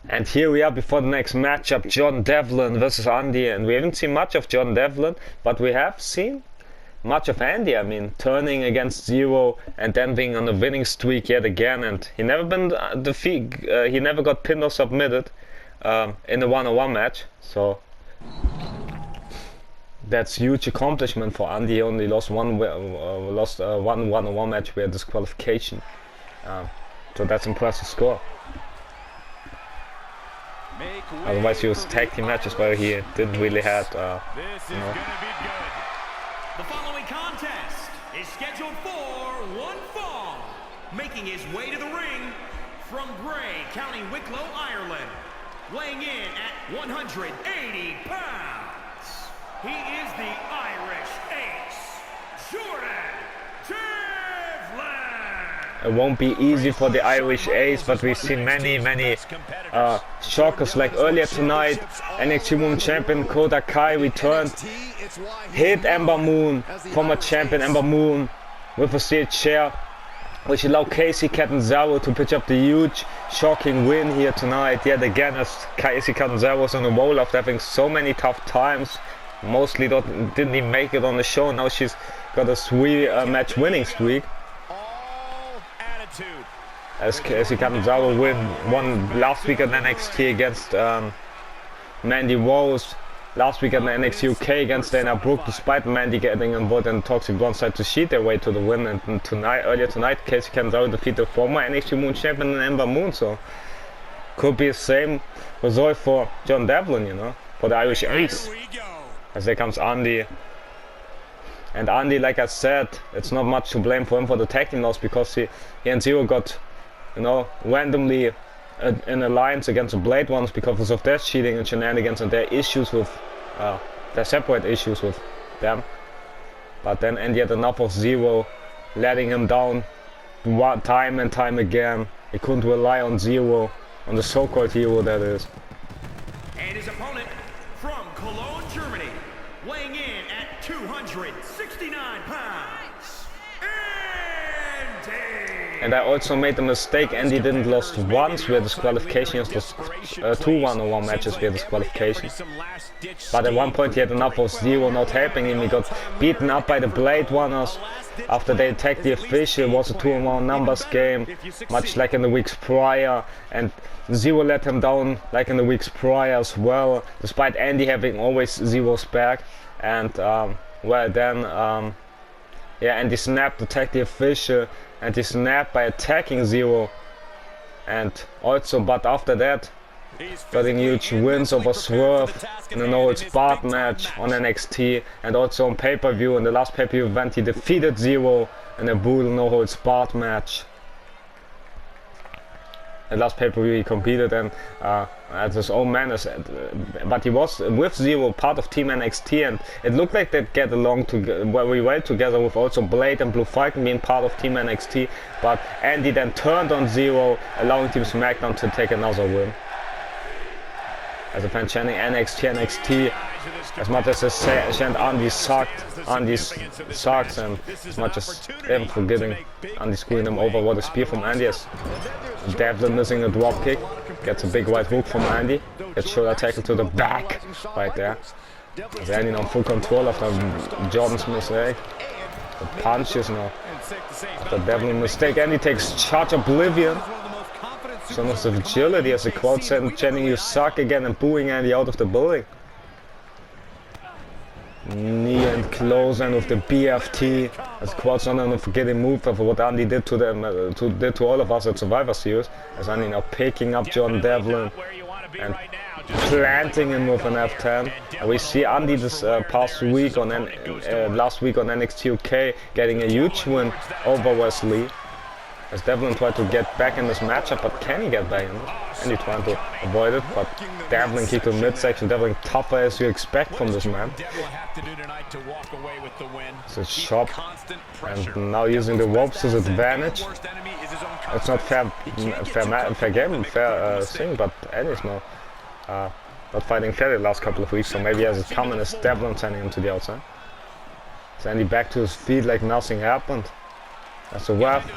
And here we are before the next matchup, Jordan Devlin versus Andi, and we haven't seen much of Jordan Devlin, but we have seen much of Andi. I mean, turning against Zero and then being on a winning streak yet again, and he never been he never got pinned or submitted in a one-on-one match, so that's huge accomplishment for Andi. He only lost one one-on-one match via disqualification, so that's impressive score. Otherwise he was tag team matches where he didn't really have, you know. The following contest is scheduled for one fall. Making his way to the ring from Bray, County Wicklow, Ireland. Weighing in at 180 pounds. He is the Irish Ace, Jordan Devlin. It won't be easy for the Irish Ace, but we've seen many shockers, like earlier tonight. NXT Women's Champion Kota Kai returned, hit Ember Moon, former champion Ember Moon, with a steel chair, which allowed Casey Catanzaro to pitch up the huge, shocking win here tonight. Yet again, as Casey Catanzaro was on a roll after having so many tough times, mostly didn't even make it on the show. Now she's got a 3-match winning streak. As Casey Catanzaro won last week at NXT against Mandy Rose, last week at NXT UK against Dana Brooke, despite Mandy getting involved in Toxic Bronze to cheat their way to the win. And earlier tonight, Casey Catanzaro defeated former NXT Women's Champion Ember Moon, so could be the same result for John Devlin, you know, for the Irish Ace. As there comes Andi. And Andi, like I said, it's not much to blame for him for the tag team loss, because he and Zero got, you know, randomly in alliance against the Blade Ones because of their cheating and shenanigans and their issues with, their separate issues with them. But then Andy had enough of Zero, letting him down time and time again. He couldn't rely on Zero, on the so-called hero that is. And his opponent from Cologne, Germany, weighing in at 269 pounds, Andi. And I also made the mistake, Andy didn't lost once via disqualification, he lost 2 one-on-one matches via disqualification. But at one point he had enough of Zero not helping him. He got beaten up by the Blade Runners after they attacked the official. It was a 2-on-1 numbers game, much like in the weeks prior, and Zero let him down like in the weeks prior as well, despite Andy having always Zero's back. And well then, yeah, Andy snapped, attacked the official, and he snapped by attacking Zero. And also, but after that, getting huge wins over Swerve in an old Spart match on NXT, and also on pay-per-view. In the last pay-per-view event, he defeated Zero in a brutal no-hold Spart match. The last pay-per-view he competed in as his own man, but he was with Zero part of Team NXT, and it looked like they'd get along very well together, with also Blade and Blue Falcon being part of Team NXT. But Andy then turned on Zero, allowing Team SmackDown to take another win. As a fan chanting NXT, as much as they chant Andi sucks, and as much as even forgetting Andi screwing them over, what a spear from Andi, as Devlin missing a drop kick, gets a big right hook from Andi, gets shoulder tackle to the back, right there. As Andy now full control after Jordan's mistake. The punches now. After Devlin mistake, Andy takes charge Oblivion. So much of agility as the crowd chanting "You suck" again and booing Andy out of the building. Knee and close and with the BFT, as the crowd's not an forgetting move of what Andy did to them, did to all of us at Survivor Series. As Andy now picking up Jordan Devlin and planting him with an F10. And we see Andy this past week on last week on NXT UK getting a huge win over Wesley. As Devlin tried to get back in this matchup, but can he get back in it? And he tried to avoid it, but Devlin kicked to the midsection. Devlin tougher as you expect from this man. It's a chop, and now using the ropes to his advantage. It's not fair thing, but Andy's now not fighting fair the last couple of weeks, so maybe he has it coming as Devlin sending him to the outside. So Andy back to his feet like nothing happened. That's a ref.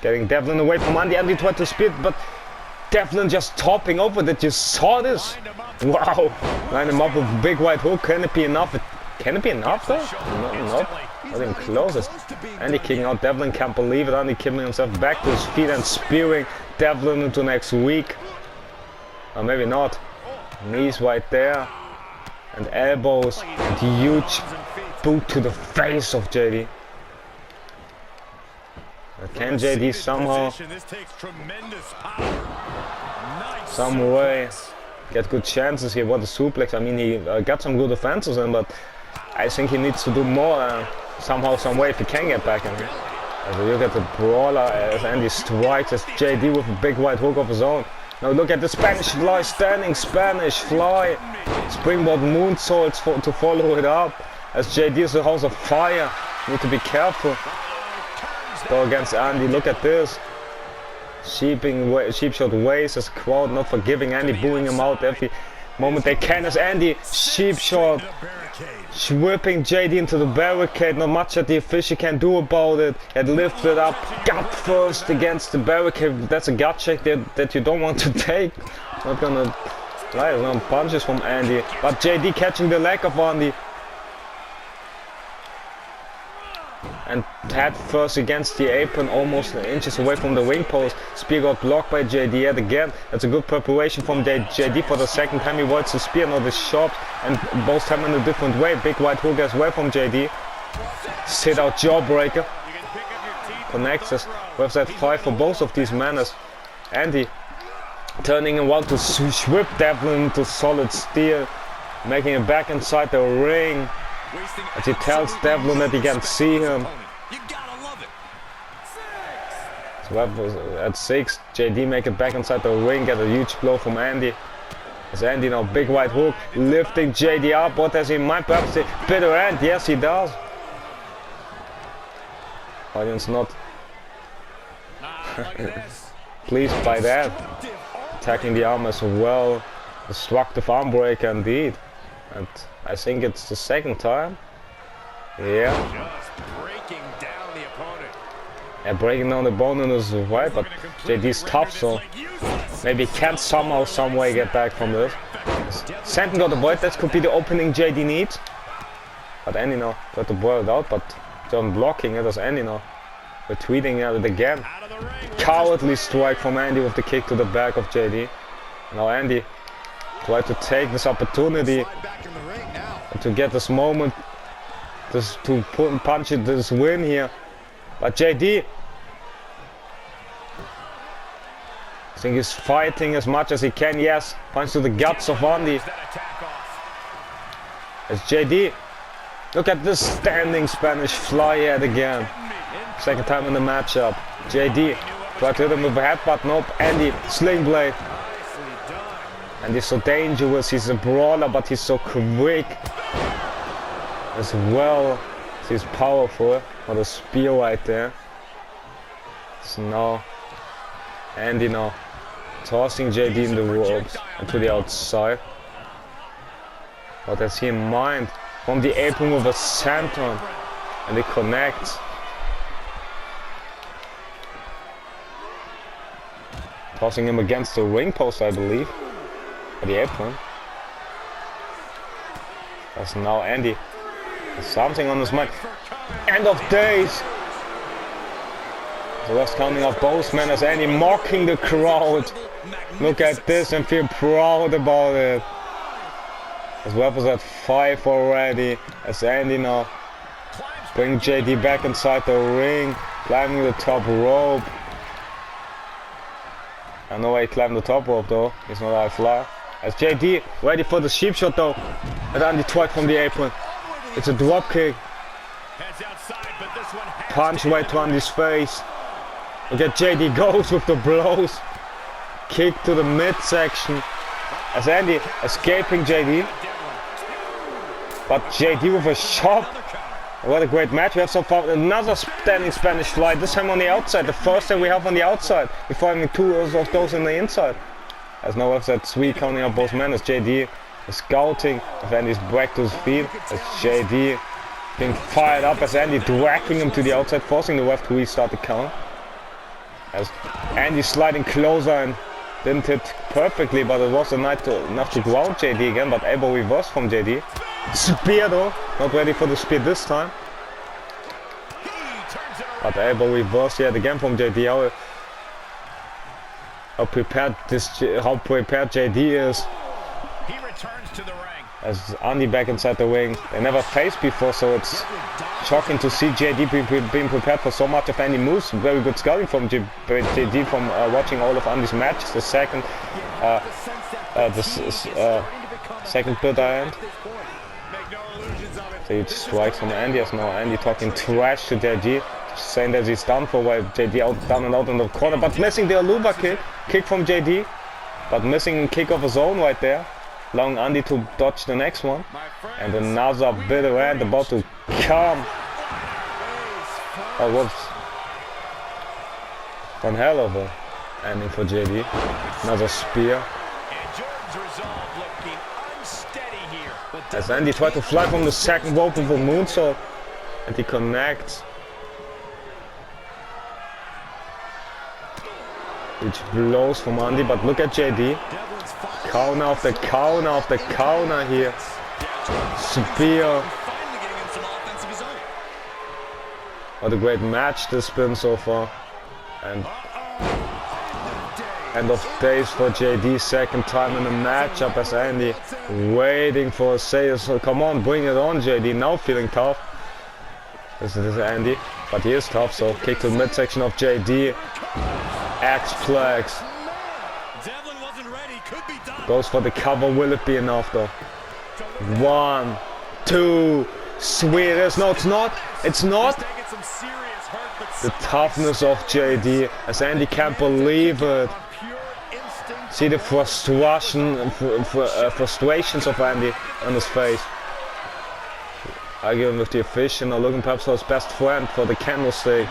Getting Devlin away from Andi. Andi tried to spit, but Devlin just topping over that. You saw this? Wow. Line him up with a big white hook. Can it be enough? Can it be enough though? No. Not even close. Andy kicking out Devlin. Can't believe it. Andy kicking himself back to his feet and spearing Devlin into next week. Or maybe not. Knees right there. And elbows. And huge boot to the face of JD. Can JD somehow, some way, get good chances here? What a suplex. I mean, he got some good offenses in, but I think he needs to do more somehow, some way if he can get back in here. As we look at the brawler, as Andy strikes, as JD with a big white hook of his own. Now look at the Spanish fly, standing Spanish fly. Springboard moonsaults to follow it up. As JD is a house of fire. Need to be careful. Go against Andy. Look at this. Sheep shot ways as crowd not forgiving Andy, booing him out every moment they can. As Andy sheep shot, whipping JD into the barricade. Not much that the official can do about it. Had lifted up, gut first against the barricade. That's a gut check that you don't want to take. Not gonna lie, some punches from Andy, but JD catching the leg of Andy. And head first against the apron, almost inches away from the ring post. Spear got blocked by JD yet again. That's a good preparation from JD for the second time he avoids the spear, not the shot, and both time in a different way. Big white hook as well from JD. Sit out jawbreaker. Connects us. We have that 5 for both of these men as Andy turning around to whip Devlin into solid steel, making it back inside the ring. As he tells Devlin that he can't see him. So at 6, JD make it back inside the ring, get a huge blow from Andy. As Andy now, big white hook, lifting JD up. What does he mind? Perhaps the bitter end? Yes, he does. Audience not pleased by that. Attacking the arm as well. Destructive arm breaker indeed. And I think it's the second time. Yeah. Breaking down the opponent is right, but JD's tough, so maybe he can somehow, some way get back from this. Senton got avoid, that could be the opening JD needs. But Andy now got to boil it out, but John blocking it as Andy now. Retweeting at it again. Cowardly strike from Andy with the kick to the back of JD. Now Andy try to take this opportunity to get this moment, to punch it, this win here. But JD, I think he's fighting as much as he can. Yes, punch to the guts of Andi. As JD, look at this standing Spanish fly yet again. Second time in the matchup. JD tried to hit him with a headbutt. Nope. Andy, sling blade. And he's so dangerous, he's a brawler, but he's so quick as well. He's powerful. What a spear right there. So now Andy now tossing JD in the ropes and to the outside. What does he in mind? From the apron with a senton, and it connects. Tossing him against the ring post, I believe. The apron. That's now Andy. There's something on his mind. End of days. The refs counting off both men as Andy mocking the crowd. Look at this and feel proud about it. As well as at 5 already. As Andy now bring JD back inside the ring, climbing the top rope. I know he climbed the top rope though. He's not a high flyer. As JD ready for the sheep shot though. And Andy twice from the apron. It's a drop kick. Punch right to Andy's face. Look at JD goes with the blows. Kick to the midsection. As Andy escaping JD. But JD with a shot. What a great match. We have so far another standing Spanish fly. This time on the outside. The first time we have on the outside. Before having 2 of those on the inside. As now we have that 3 counting up both men as JD is scouting. As Andy's back to his feet. As JD being fired up as Andy dragging him to the outside, forcing the ref to restart the count. As Andy sliding closer and Didn't hit perfectly, but it was enough to ground JD again, but elbow reverse from JD. Spear though, not ready for the spear this time. But elbow reverse yet again from JD. How prepared JD is. He returns to the ring. As Andi back inside the ring. They never faced before, so it's shocking to see JD being prepared for so much of Andy moves. Very good scouting from JD from watching all of Andy's matches. The second second bit I end. So he strikes from Andy, as now Andy talking trash to JD, saying that he's done for, while JD down and out in the corner, but missing the Aluva kick from JD, but missing a kick of his own right there, allowing Andy to dodge the next one, and another bitter end about to come. Oh, whoops. One hell of a ending for JD. Another spear. As Andy tried to fly from the second rope with a moonsault, and he connects. Which blows from Andy, but look at JD. Counter after counter after counter here. Spear. What a great match this has been so far. And end of days for JD, second time in the matchup as Andy waiting for a save. So come on, bring it on JD, now feeling tough. This is Andy, but he is tough, so kick to the midsection of JD. X-Plex. Goes for the cover, will it be enough though? 1, 2, sweet as no, it's not, it's not. The toughness of JD, as Andy can't believe it. See the frustrations of Andy on his face. Arguing with the official, or looking perhaps for his best friend for the candlestick.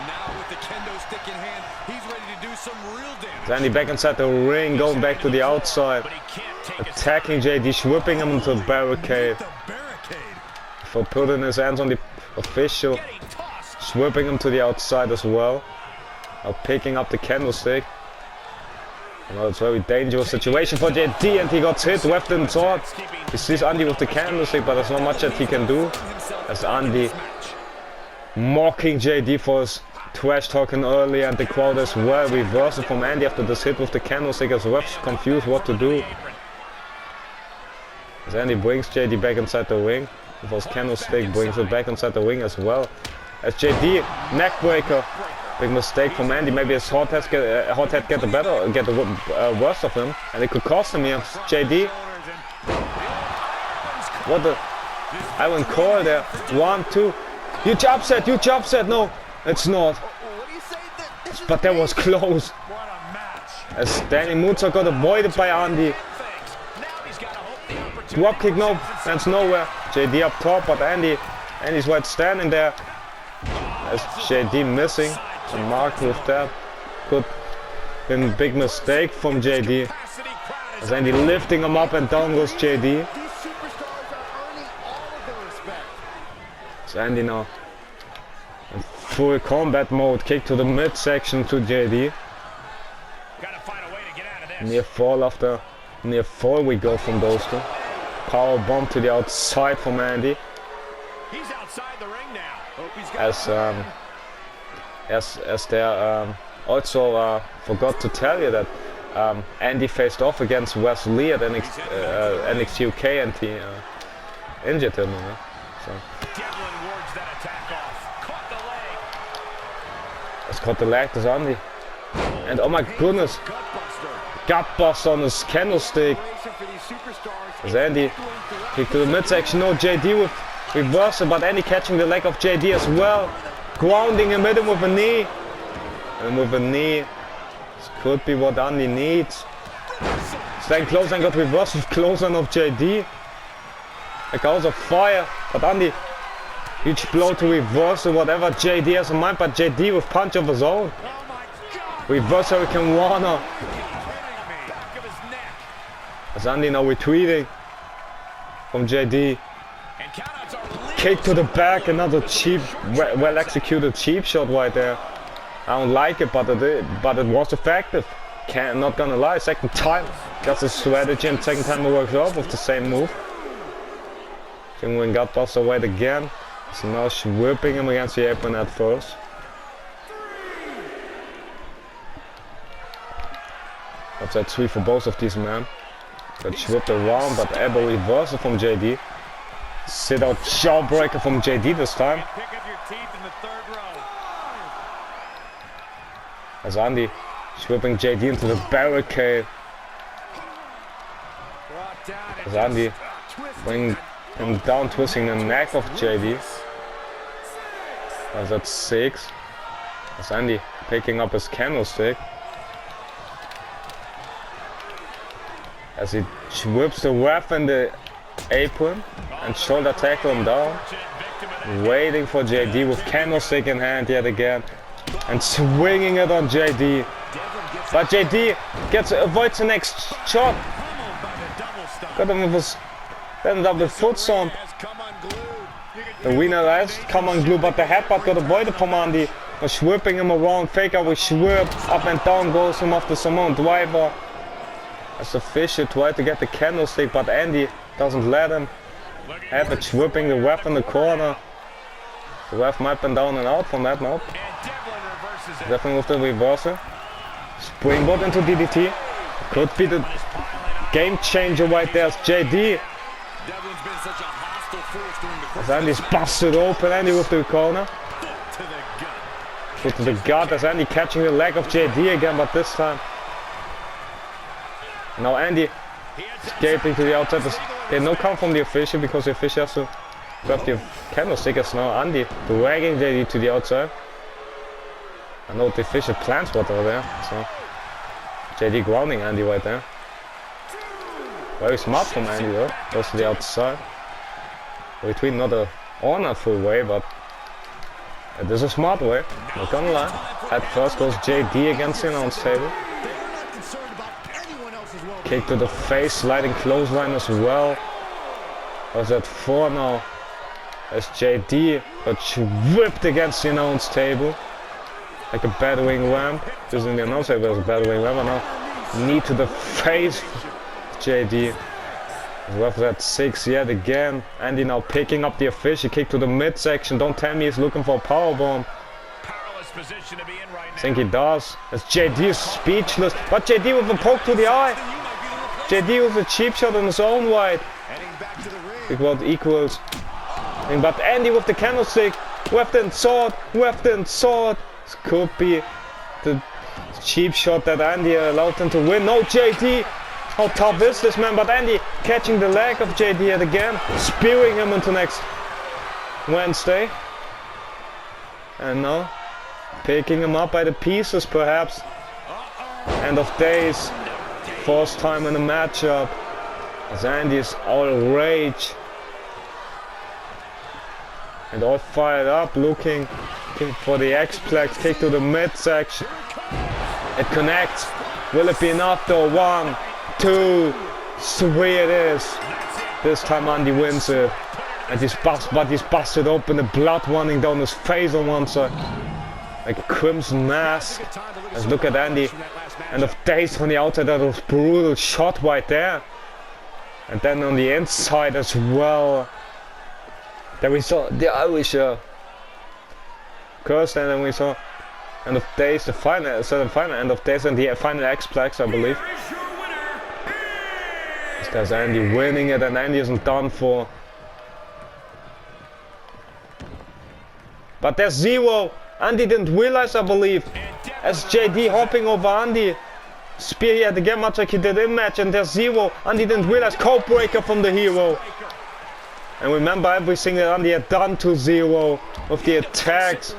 Andy back inside the ring, going back to the outside. Attacking JD, whipping him into the barricade. For putting his hands on the official. Whipping him to the outside as well. Now picking up the candlestick. Well, it's a very dangerous situation for JD, and he got hit left and sword. He sees Andi with the candlestick, but there's not much that he can do. As Andi mocking JD for his trash talking earlier, and the crowd as well. Reversal from Andy after this hit with the candlestick, as refs confused what to do. As Andy brings JD back inside the ring. With his candlestick, brings it back inside the ring as well. As JD, neckbreaker. Big mistake from Andy. Maybe his hot head get the worst of him, and it could cost him here. JD. What the iron call there. 1, 2. Huge upset, huge upset. No, it's not. But that was close. As standing moonsault got avoided by Andy. Drop kick, no, that's nowhere. JD up top, but Andy's right standing there. As JD missing. A mark with that. Could been a big mistake from JD. As Andy lifting him up, and down goes JD. As Andy now in full combat mode. Kick to the midsection to JD. Near fall we go from those two. Power bomb to the outside from Andy. He's outside the ring now. As they also forgot to tell you that Andy faced off against Wes Lee at NXT UK, and he injured him. You know? So. It's caught the leg, this Andy. And oh my goodness, gutbuster on his candlestick. As Andy kick to the midsection, no, JD with reversal, but Andy catching the leg of JD as well. Grounding him, hit him with a knee. And with a knee, this could be what Andi needs. Staying close and got reversed with clothesline of JD. Like house of fire, but Andi, huge blow to reversal, whatever JD has in mind, but JD with punch of his own. Reverse Hurricane Warner. As Andi now retreating from JD. Kick to the back, another cheap, well executed cheap shot right there. I don't like it, but it was effective. Not gonna lie, second time. That's a strategy and second time it works out with the same move. Jingwin got tossed away again. So now whipping him against the apron at first. Outside 3 for both of these men. Got whipped around, but elbow reversal from JD. Sit out jawbreaker from JD this time. As Andi whipping JD into the barricade. As Andi bringing him down, twisting the neck of JD. As that's 6. As Andi picking up his candlestick. As he whips the ref in the apron and shoulder tackle him down. Waiting for JD with candlestick in hand yet again. And swinging it on JD. But JD avoids the next shot. Got him with his double foot stomp. The winner has come unglued, but the headbutt got avoided from Andi. Was whipping him around, fake out with whip. Up and down goes him off the Samoan driver. As the Fisher tried to get the candlestick, but Andi doesn't let him have it, whipping the ref in the corner. The ref might be down and out from that note. Definitely with the reversal. Springboard into DDT. Could be the game changer right there as JD. As Andy's busted open, Andi with the corner. Foot to the gut as Andi catching the leg of JD again, but this time. Now Andi escaping to the outside. There's no count from the official because the official has to grab the candlestick. As now Andi dragging JD to the outside. I know the official plans what over there. So JD grounding Andi right there. Very smart from Andi though. Goes to the outside. Between not a honorful way, but it is a smart way. Not gonna lie. At first goes JD against the announce table. Kick to the face, sliding clothesline as well. Was at 4 now. As JD got whipped against the announce table. Like a battering ram. Using the announce table as a battering ram. And now knee to the face. JD. Ref at 6 yet again. Andi now picking up the official. Kick to the midsection. Don't tell me he's looking for a powerbomb. I think he does. As JD is speechless. But JD with a poke to the eye. JD with a cheap shot in his own right. Big world equals. But Andi with the candlestick. Left and sword. Left and sword. This could be the cheap shot that Andi allowed him to win. No, JD. How tough is this man? But Andi catching the leg of JD yet again. Spearing him into next Wednesday. And now picking him up by the pieces perhaps. End of days. First time in the matchup. As Andi is all rage. And all fired up, looking for the X-Plex. Kick to the midsection. It connects. Will it be enough though? 1, 2, 3 it is. This time Andi wins it. And he's busted open, the blood running down his face on one side. Like a crimson mask. Let's look at Andi. End of days from the outside, that was brutal shot right there. And then on the inside as well. Then we saw the Irish curse, and then we saw end of days, the final end of days, and the final X-Plex, I believe. There's Andi winning it, and Andi isn't done for. But there's Zero. Andi didn't realize, I believe. As JD hopping over Andi. Spear yet again, much like he did in match, and there's Zero. Andi didn't realize. Code breaker from the hero. And remember everything that Andi had done to Zero with the attacks.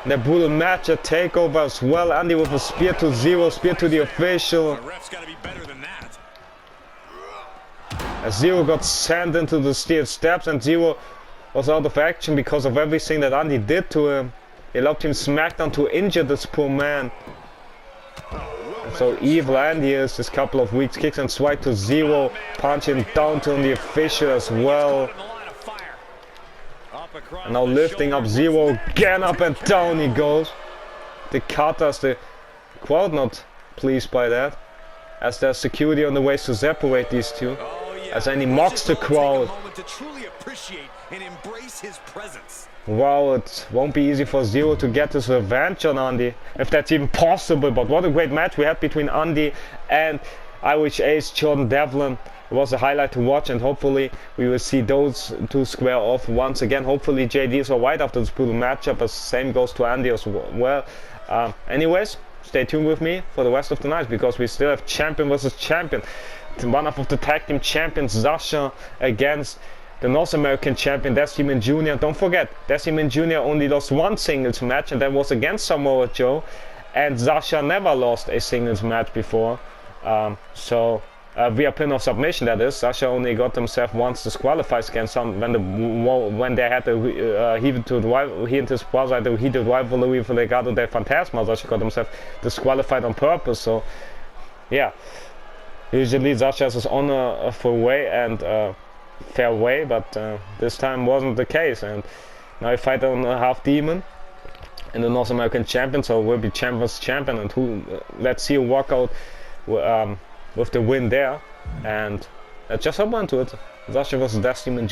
The brutal match at takeover as well. Andi with a spear to Zero, spear to the official. As Zero got sent into the steel steps, and Zero was out of action because of everything that Andi did to him. He allowed Team SmackDown to injure this poor man. And so evil Andi is this couple of weeks. Kicks and strike to Zero, punching down to the official as well. And now lifting up Zero again, up and down he goes. The cutters, the crowd not pleased by that, as there's security on the ways to separate these two. Oh, yeah. As Andy mocks the crowd. To truly appreciate and embrace his presence. Wow, it won't be easy for Zero to get his revenge on Andi, if that's even possible. But what a great match we had between Andi and Irish Ace Jordan Devlin. It was a highlight to watch, and hopefully we will see those two square off once again. Hopefully JD is alright after this brutal matchup, as same goes to Andi as well. Anyways, stay tuned with me for the rest of the night, because we still have champion versus champion. One of the tag team champions, Sasha, against the North American champion, Desmond Jr. Don't forget, Desmond Jr. only lost one singles match, and that was against Samoa Joe. And Sasha never lost a singles match before. Via pin or submission, that is. Sasha only got himself once disqualified against when they had he and his brother had a heated rivalry for Legado del Fantasma. Sasha got himself disqualified on purpose. So yeah, usually Sasha has his honorable way and fair way, but this time wasn't the case. And now he fight on a half demon in the North American champion, so will be champions champion, and who let's see a walkout with the win there. And let's just hop on to it. Sasha versus Destiny